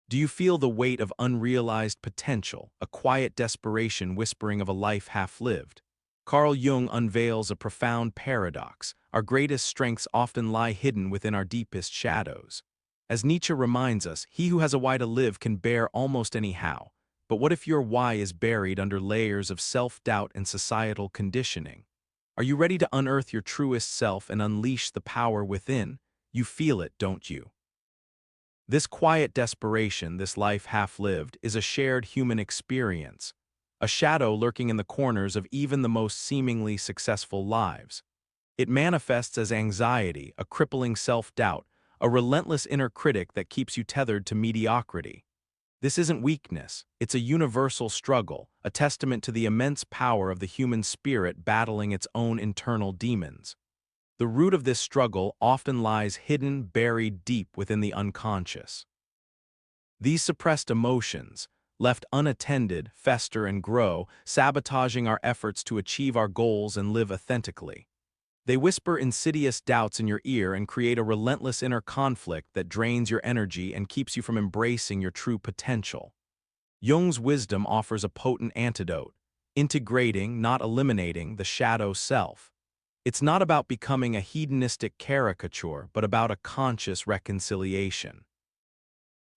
Do you feel the weight of unrealized potential, a quiet desperation whispering of a life half-lived? Carl Jung unveils a profound paradox. Our greatest strengths often lie hidden within our deepest shadows. As Nietzsche reminds us, he who has a why to live can bear almost any how. But what if your why is buried under layers of self-doubt and societal conditioning? Are you ready to unearth your truest self and unleash the power within? You feel it, don't you? This quiet desperation, this life half-lived, is a shared human experience, a shadow lurking in the corners of even the most seemingly successful lives. It manifests as anxiety, a crippling self-doubt, a relentless inner critic that keeps you tethered to mediocrity. This isn't weakness, it's a universal struggle, a testament to the immense power of the human spirit battling its own internal demons. The root of this struggle often lies hidden, buried deep within the unconscious. These suppressed emotions, left unattended, fester and grow, sabotaging our efforts to achieve our goals and live authentically. They whisper insidious doubts in your ear and create a relentless inner conflict that drains your energy and keeps you from embracing your true potential. Jung's wisdom offers a potent antidote, integrating, not eliminating, the shadow self. It's not about becoming a hedonistic caricature, but about a conscious reconciliation.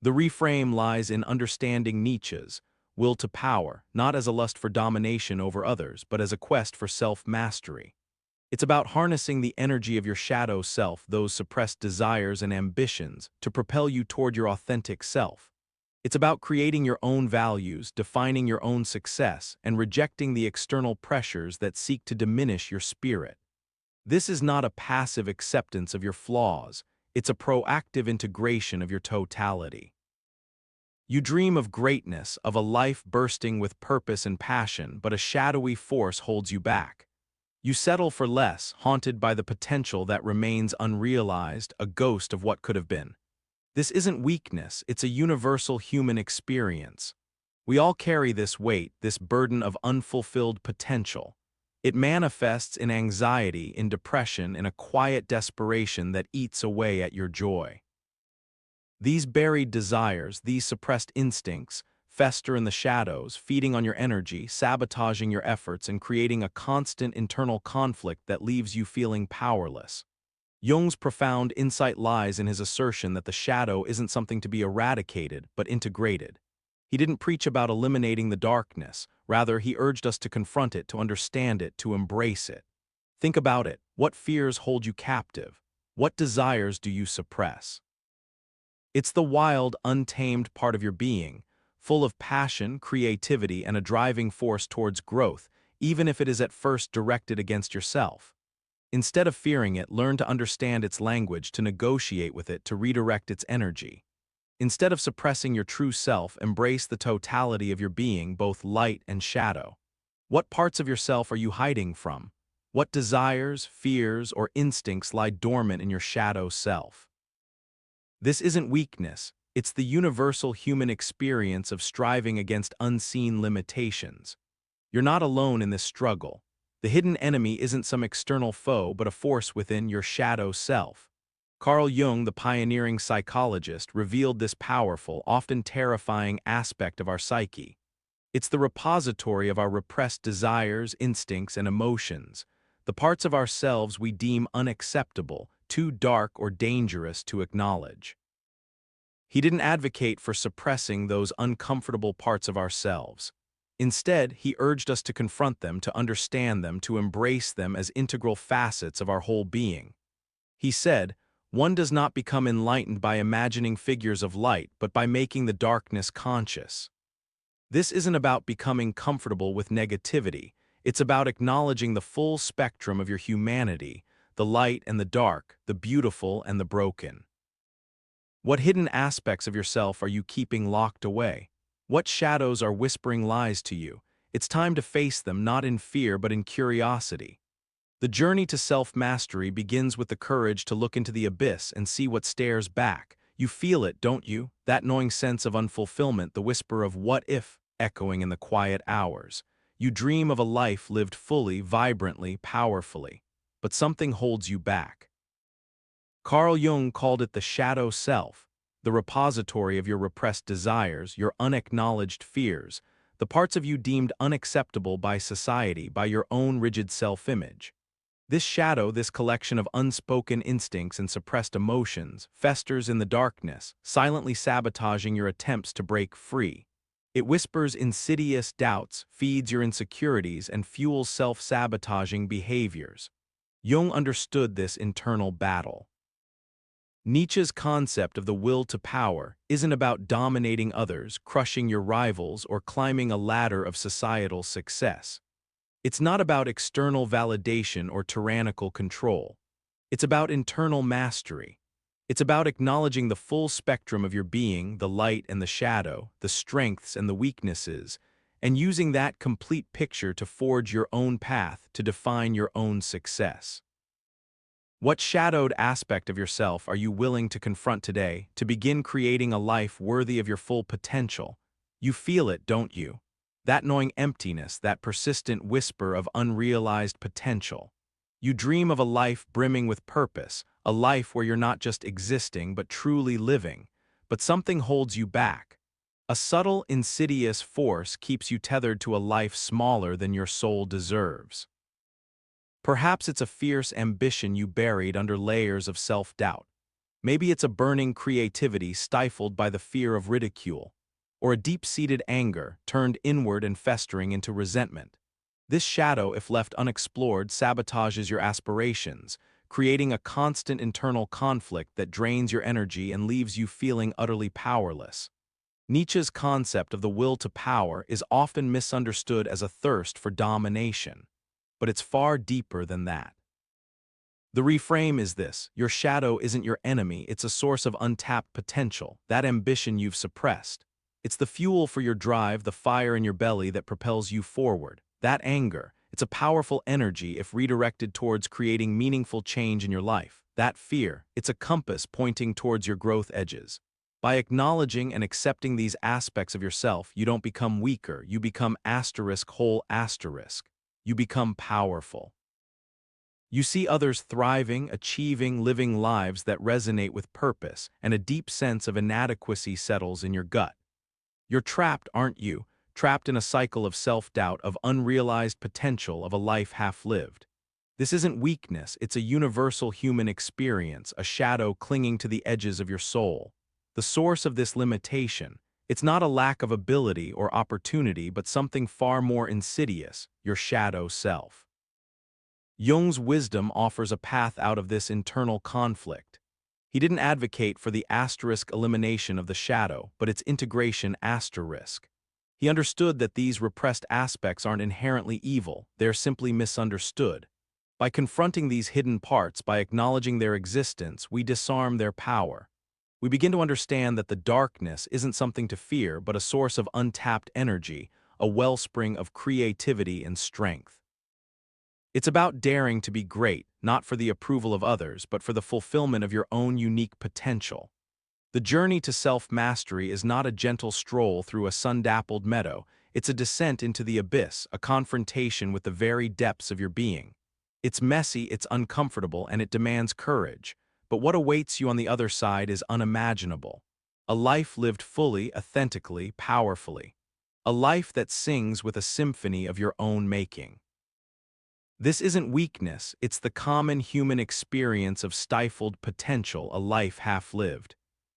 The reframe lies in understanding Nietzsche's will to power, not as a lust for domination over others, but as a quest for self-mastery. It's about harnessing the energy of your shadow self, those suppressed desires and ambitions, to propel you toward your authentic self. It's about creating your own values, defining your own success, and rejecting the external pressures that seek to diminish your spirit. This is not a passive acceptance of your flaws, it's a proactive integration of your totality. You dream of greatness, of a life bursting with purpose and passion, but a shadowy force holds you back. You settle for less, haunted by the potential that remains unrealized, a ghost of what could have been. This isn't weakness, it's a universal human experience. We all carry this weight, this burden of unfulfilled potential. It manifests in anxiety, in depression, in a quiet desperation that eats away at your joy. These buried desires, these suppressed instincts, fester in the shadows, feeding on your energy, sabotaging your efforts, and creating a constant internal conflict that leaves you feeling powerless. Jung's profound insight lies in his assertion that the shadow isn't something to be eradicated, but integrated. He didn't preach about eliminating the darkness, rather he urged us to confront it, to understand it, to embrace it. Think about it. What fears hold you captive? What desires do you suppress? It's the wild, untamed part of your being, full of passion, creativity, and a driving force towards growth, even if it is at first directed against yourself. Instead of fearing it, learn to understand its language, to negotiate with it, to redirect its energy. Instead of suppressing your true self, embrace the totality of your being, both light and shadow. What parts of yourself are you hiding from? What desires, fears, or instincts lie dormant in your shadow self? This isn't weakness, it's the universal human experience of striving against unseen limitations. You're not alone in this struggle. The hidden enemy isn't some external foe, but a force within your shadow self. Carl Jung, the pioneering psychologist, revealed this powerful, often terrifying aspect of our psyche. It's the repository of our repressed desires, instincts, and emotions, the parts of ourselves we deem unacceptable, too dark or dangerous to acknowledge. He didn't advocate for suppressing those uncomfortable parts of ourselves. Instead, he urged us to confront them, to understand them, to embrace them as integral facets of our whole being. He said, "One does not become enlightened by imagining figures of light, but by making the darkness conscious." This isn't about becoming comfortable with negativity, it's about acknowledging the full spectrum of your humanity, the light and the dark, the beautiful and the broken. What hidden aspects of yourself are you keeping locked away? What shadows are whispering lies to you? It's time to face them, not in fear but in curiosity. The journey to self-mastery begins with the courage to look into the abyss and see what stares back. You feel it, don't you? That gnawing sense of unfulfillment, the whisper of what if, echoing in the quiet hours. You dream of a life lived fully, vibrantly, powerfully. But something holds you back. Carl Jung called it the shadow self. the repository of your repressed desires, your unacknowledged fears, the parts of you deemed unacceptable by society, by your own rigid self-image. This shadow, this collection of unspoken instincts and suppressed emotions, festers in the darkness, silently sabotaging your attempts to break free. It whispers insidious doubts, feeds your insecurities, and fuels self-sabotaging behaviors. Jung understood this internal battle. Nietzsche's concept of the will to power isn't about dominating others, crushing your rivals, or climbing a ladder of societal success. It's not about external validation or tyrannical control. It's about internal mastery. It's about acknowledging the full spectrum of your being, the light and the shadow, the strengths and the weaknesses, and using that complete picture to forge your own path, to define your own success. What shadowed aspect of yourself are you willing to confront today to begin creating a life worthy of your full potential? You feel it, don't you? That gnawing emptiness, that persistent whisper of unrealized potential. You dream of a life brimming with purpose, a life where you're not just existing but truly living, but something holds you back. A subtle, insidious force keeps you tethered to a life smaller than your soul deserves. Perhaps it's a fierce ambition you buried under layers of self-doubt. Maybe it's a burning creativity stifled by the fear of ridicule, or a deep-seated anger turned inward and festering into resentment. This shadow, if left unexplored, sabotages your aspirations, creating a constant internal conflict that drains your energy and leaves you feeling utterly powerless. Nietzsche's concept of the will to power is often misunderstood as a thirst for domination, but it's far deeper than that. The reframe is this: your shadow isn't your enemy, it's a source of untapped potential, that ambition you've suppressed. It's the fuel for your drive, the fire in your belly that propels you forward. That anger, it's a powerful energy if redirected towards creating meaningful change in your life. That fear, it's a compass pointing towards your growth edges. By acknowledging and accepting these aspects of yourself, you don't become weaker, you become whole. You become powerful. You see others thriving, achieving, living lives that resonate with purpose, and a deep sense of inadequacy settles in your gut. You're trapped, aren't you? Trapped in a cycle of self-doubt, of unrealized potential, of a life half-lived. This isn't weakness, it's a universal human experience, a shadow clinging to the edges of your soul. The source of this limitation, it's not a lack of ability or opportunity, but something far more insidious: your shadow self. Jung's wisdom offers a path out of this internal conflict. He didn't advocate for the elimination of the shadow, but its integration. He understood that these repressed aspects aren't inherently evil, they're simply misunderstood. By confronting these hidden parts, by acknowledging their existence, we disarm their power. We begin to understand that the darkness isn't something to fear, but a source of untapped energy, a wellspring of creativity and strength. It's about daring to be great, not for the approval of others, but for the fulfillment of your own unique potential. The journey to self-mastery is not a gentle stroll through a sun-dappled meadow, it's a descent into the abyss, a confrontation with the very depths of your being. It's messy, it's uncomfortable, and it demands courage, but what awaits you on the other side is unimaginable. A life lived fully, authentically, powerfully. A life that sings with a symphony of your own making. This isn't weakness, it's the common human experience of stifled potential, a life half-lived.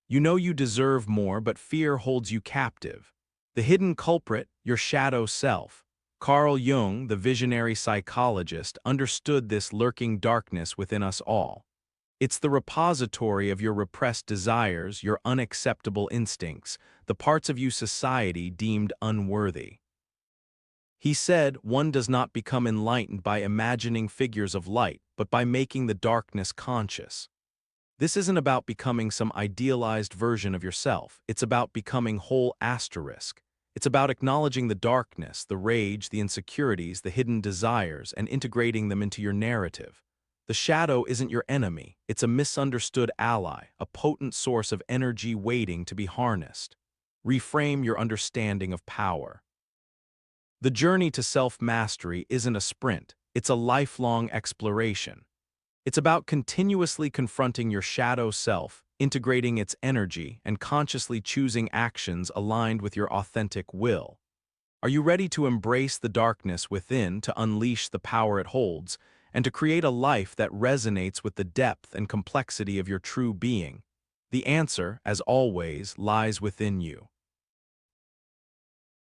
You know you deserve more, but fear holds you captive. The hidden culprit, your shadow self. Carl Jung, the visionary psychologist, understood this lurking darkness within us all. It's the repository of your repressed desires, your unacceptable instincts, the parts of you society deemed unworthy. He said, one does not become enlightened by imagining figures of light, but by making the darkness conscious. This isn't about becoming some idealized version of yourself, it's about becoming whole. It's about acknowledging the darkness, the rage, the insecurities, the hidden desires, and integrating them into your narrative. The shadow isn't your enemy, it's a misunderstood ally, a potent source of energy waiting to be harnessed. Reframe your understanding of power. The journey to self-mastery isn't a sprint, it's a lifelong exploration. It's about continuously confronting your shadow self, integrating its energy, and consciously choosing actions aligned with your authentic will. Are you ready to embrace the darkness within to unleash the power it holds, and to create a life that resonates with the depth and complexity of your true being? The answer, as always, lies within you.